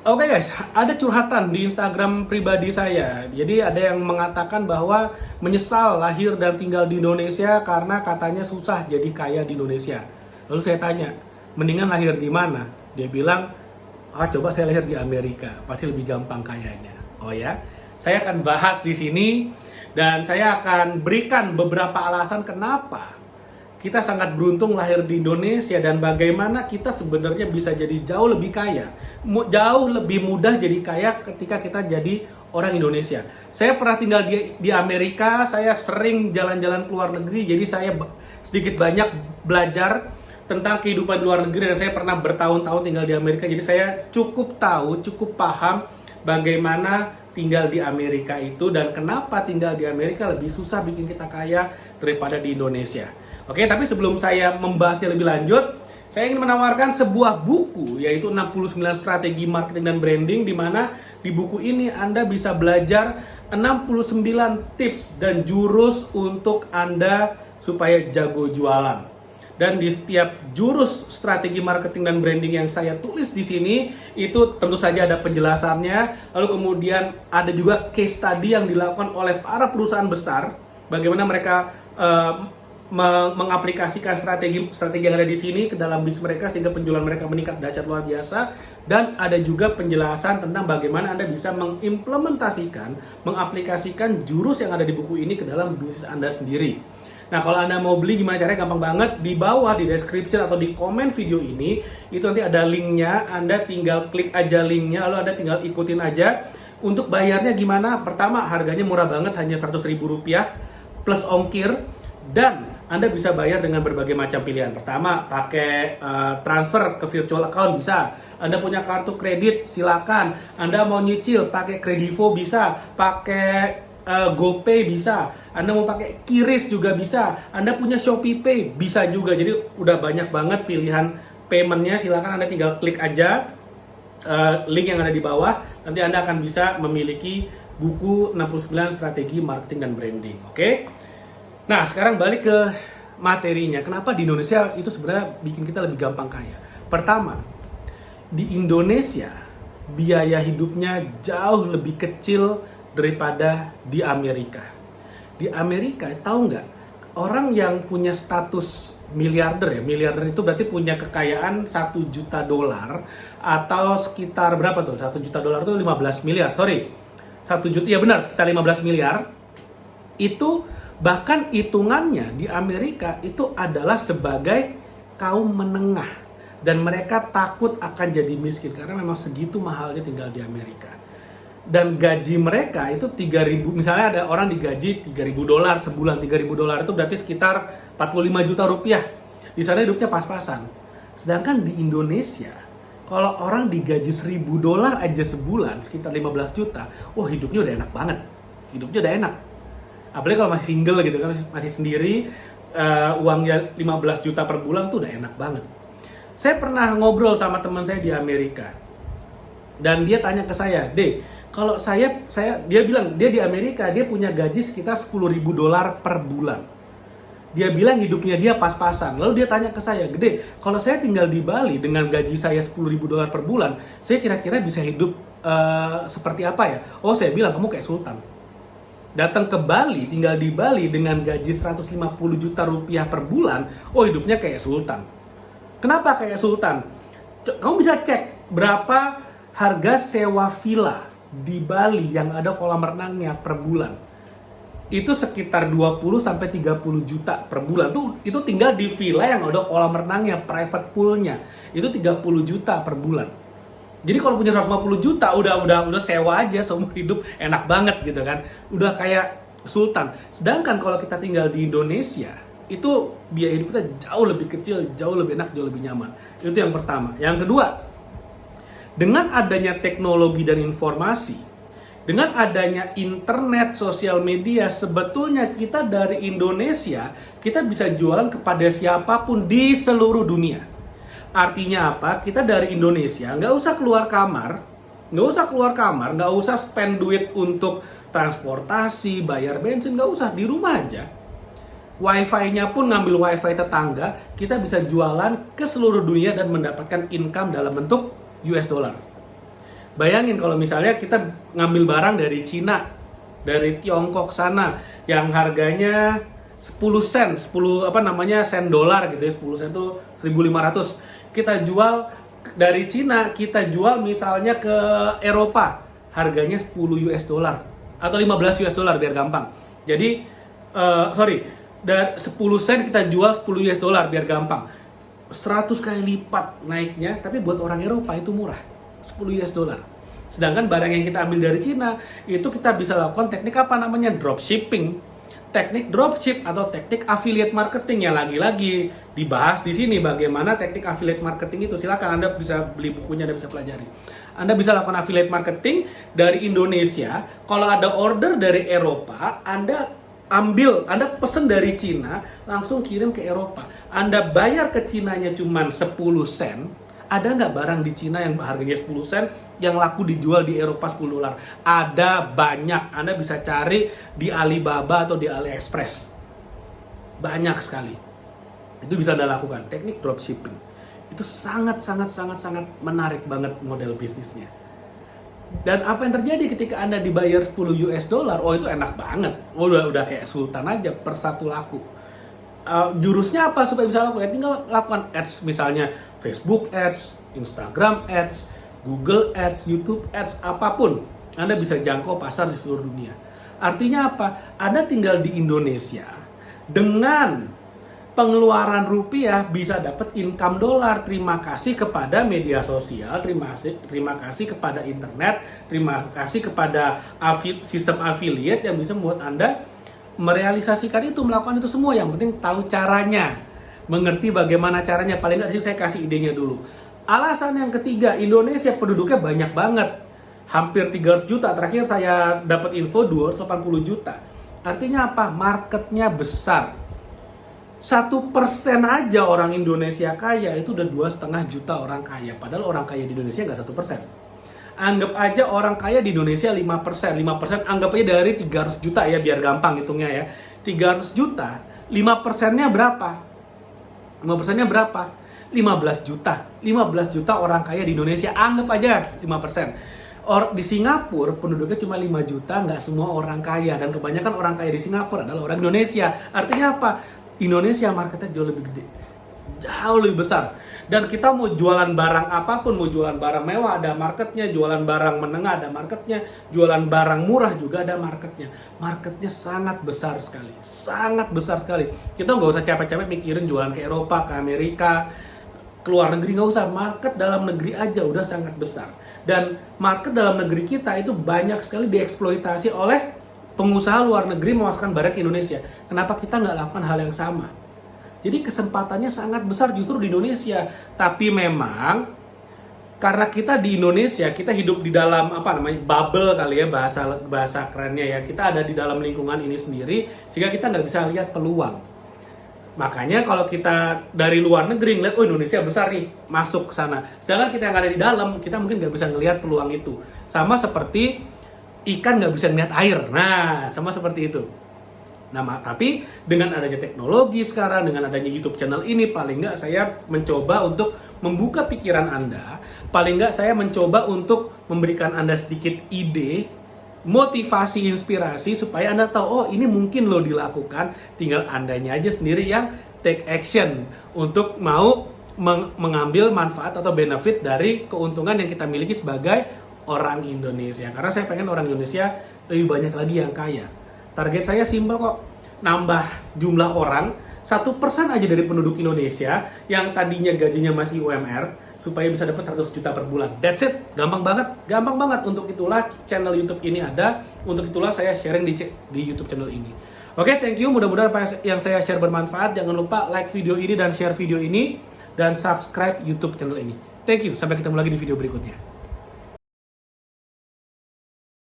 Oke guys, ada curhatan di Instagram pribadi saya. Jadi ada yang mengatakan bahwa menyesal lahir dan tinggal di Indonesia karena katanya susah jadi kaya di Indonesia. Lalu saya tanya, mendingan lahir di mana? Dia bilang, coba saya lahir di Amerika, pasti lebih gampang kayanya. Oh ya, saya akan bahas di sini dan saya akan berikan beberapa alasan kenapa kita sangat beruntung lahir di Indonesia dan bagaimana kita sebenarnya bisa jadi jauh lebih kaya, jauh lebih mudah jadi kaya ketika kita jadi orang Indonesia. Saya pernah tinggal di Amerika, saya sering jalan-jalan ke luar negeri, jadi saya sedikit banyak belajar tentang kehidupan di luar negeri dan saya pernah bertahun-tahun tinggal di Amerika, jadi saya cukup tahu, cukup paham bagaimana tinggal di Amerika itu dan kenapa tinggal di Amerika lebih susah bikin kita kaya daripada di Indonesia. Oke, tapi sebelum saya membahasnya lebih lanjut, saya ingin menawarkan sebuah buku, yaitu 69 Strategi Marketing dan Branding, di mana di buku ini Anda bisa belajar 69 tips dan jurus untuk Anda supaya jago jualan. Dan di setiap jurus strategi marketing dan branding yang saya tulis di sini, itu tentu saja ada penjelasannya. Lalu kemudian ada juga case study yang dilakukan oleh para perusahaan besar, bagaimana mereka mengaplikasikan strategi yang ada di sini ke dalam bisnis mereka sehingga penjualan mereka meningkat dahsyat luar biasa. Dan ada juga penjelasan tentang bagaimana Anda bisa mengimplementasikan, mengaplikasikan jurus yang ada di buku ini ke dalam bisnis Anda sendiri. Nah, kalau Anda mau beli gimana caranya? Gampang banget. Di bawah di description atau di komen video ini itu nanti ada linknya. Anda tinggal klik aja linknya, lalu Anda tinggal ikutin aja. Untuk bayarnya gimana? Pertama, harganya murah banget, hanya Rp100.000 plus ongkir. Dan Anda bisa bayar dengan berbagai macam pilihan. Pertama, pakai transfer ke virtual account bisa. Anda punya kartu kredit, silakan. Anda mau nyicil, pakai Kredivo bisa. Pakai GoPay bisa, Anda mau pakai QRIS juga bisa, Anda punya ShopeePay bisa juga. Jadi udah banyak banget pilihan paymentnya. Silakan Anda tinggal klik aja link yang ada di bawah. Nanti Anda akan bisa memiliki buku 69 Strategi Marketing dan Branding. Oke? Nah, sekarang balik ke materinya. Kenapa di Indonesia itu sebenarnya bikin kita lebih gampang kaya? Pertama, di Indonesia biaya hidupnya jauh lebih kecil daripada di Amerika. Di Amerika, tahu nggak? Orang yang punya status miliarder ya, miliarder itu berarti punya kekayaan 1 juta dolar atau sekitar berapa tuh? 1 juta dolar itu 15 miliar, sorry. 1 juta, ya benar, sekitar 15 miliar. Itu bahkan hitungannya di Amerika itu adalah sebagai kaum menengah. Dan mereka takut akan jadi miskin karena memang segitu mahalnya tinggal di Amerika. Dan gaji mereka itu 3.000, misalnya ada orang digaji 3.000 dolar sebulan, 3.000 dolar itu berarti sekitar 45 juta rupiah. Di sana hidupnya pas-pasan. Sedangkan di Indonesia, kalau orang digaji 1.000 dolar aja sebulan, sekitar 15 juta, wah hidupnya udah enak banget. Hidupnya udah enak. Apalagi kalau masih single gitu kan, masih sendiri, uangnya 15 juta per bulan tuh udah enak banget. Saya pernah ngobrol sama teman saya di Amerika. Dan dia tanya ke saya, kalau dia bilang dia di Amerika dia punya gaji sekitar 10.000 dolar per bulan. Dia bilang hidupnya dia pas-pasan. Lalu dia tanya ke saya, kalau saya tinggal di Bali dengan gaji saya 10.000 dolar per bulan, saya kira-kira bisa hidup seperti apa ya? Oh, saya bilang kamu kayak sultan. Datang ke Bali, tinggal di Bali dengan gaji 150 juta rupiah per bulan, oh hidupnya kayak sultan. Kenapa kayak sultan? Kamu bisa cek berapa harga sewa villa di Bali yang ada kolam renangnya per bulan. Itu sekitar 20-30 juta per bulan. Itu tinggal di villa yang ada kolam renangnya, private poolnya. Itu 30 juta per bulan. Jadi kalau punya 150 juta udah sewa aja seumur hidup, enak banget gitu kan. Udah kayak sultan. Sedangkan kalau kita tinggal di Indonesia, itu biaya hidup kita jauh lebih kecil, jauh lebih enak, jauh lebih nyaman. Itu yang pertama. Yang kedua, dengan adanya teknologi dan informasi, dengan adanya internet, sosial media, sebetulnya kita dari Indonesia, kita bisa jualan kepada siapapun di seluruh dunia. Artinya apa? Kita dari Indonesia, nggak usah keluar kamar, nggak usah spend duit untuk transportasi, bayar bensin, nggak usah, di rumah aja. Wifi-nya pun ngambil wifi tetangga, kita bisa jualan ke seluruh dunia dan mendapatkan income dalam bentuk US dollar. Bayangin kalau misalnya kita ngambil barang dari Cina, dari Tiongkok sana, yang harganya 10 sen, 10 sen dolar gitu ya, 10 sen itu 1.500. Kita jual dari Cina, kita jual misalnya ke Eropa, harganya 10 US dollar atau 15 US dollar biar gampang. Jadi dari 10 sen kita jual 10 US dollar biar gampang. 100 kali lipat naiknya, tapi buat orang Eropa itu murah, 10 US dollar. Sedangkan barang yang kita ambil dari Cina, itu kita bisa lakukan teknik apa namanya? Dropshipping. Teknik dropship atau teknik affiliate marketing yang lagi-lagi dibahas di sini. Bagaimana teknik affiliate marketing itu? Silakan Anda bisa beli bukunya, Anda bisa pelajari. Anda bisa lakukan affiliate marketing dari Indonesia. Kalau ada order dari Eropa, Anda pesen dari Cina, langsung kirim ke Eropa. Anda bayar ke Cinanya cuma 10 sen. Ada nggak barang di Cina yang harganya 10 sen yang laku dijual di Eropa 10 dolar? Ada banyak. Anda bisa cari di Alibaba atau di AliExpress. Banyak sekali. Itu bisa Anda lakukan. Teknik dropshipping. Itu sangat menarik banget model bisnisnya. Dan apa yang terjadi ketika Anda dibayar 10 US dollar? Oh, itu enak banget. Oh, udah kayak sultan aja per satu laku. Jurusnya apa supaya bisa laku? Ya tinggal lakukan ads, misalnya Facebook ads, Instagram ads, Google ads, YouTube ads, apapun. Anda bisa jangkau pasar di seluruh dunia. Artinya apa? Anda tinggal di Indonesia dengan pengeluaran rupiah bisa dapat income dolar. Terima kasih kepada media sosial, terima kasih kepada internet, terima kasih kepada sistem affiliate yang bisa membuat Anda merealisasikan itu, melakukan itu semua. Yang penting tahu caranya, mengerti bagaimana caranya. Paling nggak sih saya kasih idenya dulu. Alasan yang ketiga, Indonesia penduduknya banyak banget, hampir 300 juta. Terakhir saya dapat info 280 juta. Artinya apa? Marketnya besar. 1% aja orang Indonesia kaya, itu udah 2,5 juta orang kaya. Padahal orang kaya di Indonesia nggak 1%. Anggap aja orang kaya di Indonesia 5%. 5% anggap aja dari 300 juta ya, biar gampang hitungnya ya. 300 juta, 5%-nya berapa? 5%-nya berapa? 15 juta. 15 juta orang kaya di Indonesia, anggap aja 5%. Di Singapura penduduknya cuma 5 juta, nggak semua orang kaya. Dan kebanyakan orang kaya di Singapura adalah orang Indonesia. Artinya apa? Indonesia marketnya jauh lebih gede, jauh lebih besar. Dan kita mau jualan barang apapun, mau jualan barang mewah ada marketnya, jualan barang menengah ada marketnya, jualan barang murah juga ada marketnya. Marketnya sangat besar sekali, sangat besar sekali. Kita nggak usah capek-capek mikirin jualan ke Eropa, ke Amerika, ke luar negeri, nggak usah. Market dalam negeri aja udah sangat besar. Dan market dalam negeri kita itu banyak sekali dieksploitasi oleh pengusaha luar negeri memasukkan barang ke Indonesia. Kenapa kita nggak lakukan hal yang sama? Jadi kesempatannya sangat besar justru di Indonesia. Tapi memang karena kita di Indonesia, kita hidup di dalam bubble kali ya, bahasa kerennya ya. Kita ada di dalam lingkungan ini sendiri sehingga kita nggak bisa lihat peluang. Makanya kalau kita dari luar negeri ngeliat, oh Indonesia besar nih, masuk ke sana. Sedangkan kita yang ada di dalam, kita mungkin nggak bisa ngelihat peluang itu. Sama seperti ikan nggak bisa ngeliat air. Nah, sama seperti itu. Nah, tapi dengan adanya teknologi sekarang, dengan adanya YouTube channel ini, paling nggak saya mencoba untuk membuka pikiran Anda. Paling nggak saya mencoba untuk memberikan Anda sedikit ide, motivasi, inspirasi, supaya Anda tahu, oh ini mungkin loh dilakukan. Tinggal Andanya aja sendiri yang take action untuk mau mengambil manfaat atau benefit dari keuntungan yang kita miliki sebagai orang Indonesia. Karena saya pengen orang Indonesia lebih banyak lagi yang kaya. Target saya simpel kok, nambah jumlah orang 1% aja dari penduduk Indonesia yang tadinya gajinya masih UMR, supaya bisa dapat 100 juta per bulan. That's it, gampang banget. Untuk itulah channel YouTube ini ada, untuk itulah saya sharing di YouTube channel ini. Oke, thank you, mudah-mudahan apa yang saya share bermanfaat. Jangan lupa like video ini dan share video ini, dan subscribe YouTube channel ini. Thank you, sampai ketemu lagi di video berikutnya.